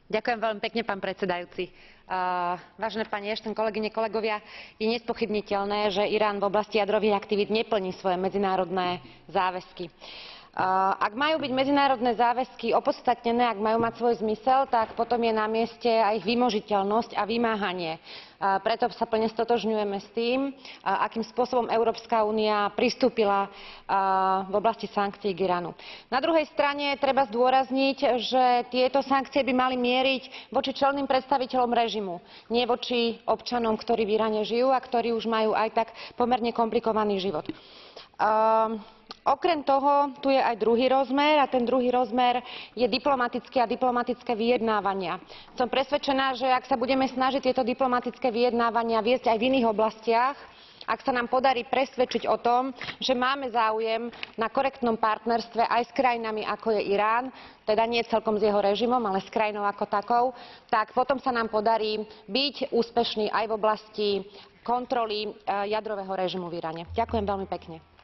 Ďakujem veľmi pekne, pán predsedajúci. Vážené pani Ashton, kolegyne, kolegovia, je nespochybniteľné, že Irán v oblasti jadrových aktivít neplní svoje medzinárodné záväzky. Ak majú byť medzinárodné záväzky opodstatnené, ak majú mať svoj zmysel, tak potom je na mieste aj ich vymožiteľnosť a vymáhanie. Preto sa plne stotožňujeme s tým, akým spôsobom Európska únia pristúpila v oblasti sankcií k Iránu. Na druhej strane treba zdôrazniť, že tieto sankcie by mali mieriť voči čelným predstaviteľom režimu, nie voči občanom, ktorí v Iráne žijú a ktorí už majú aj tak pomerne komplikovaný život. Okrem toho, tu je aj druhý rozmer a ten druhý rozmer je diplomatický a diplomatické vyjednávania. Som presvedčená, že ak sa budeme snažiť tieto diplomatické vyjednávania viesť aj v iných oblastiach, ak sa nám podarí presvedčiť o tom, že máme záujem na korektnom partnerstve aj s krajinami ako je Irán, teda nie celkom s jeho režimom, ale s krajinou ako takou, tak potom sa nám podarí byť úspešní aj v oblasti kontroly jadrového režimu v Iráne. Ďakujem veľmi pekne.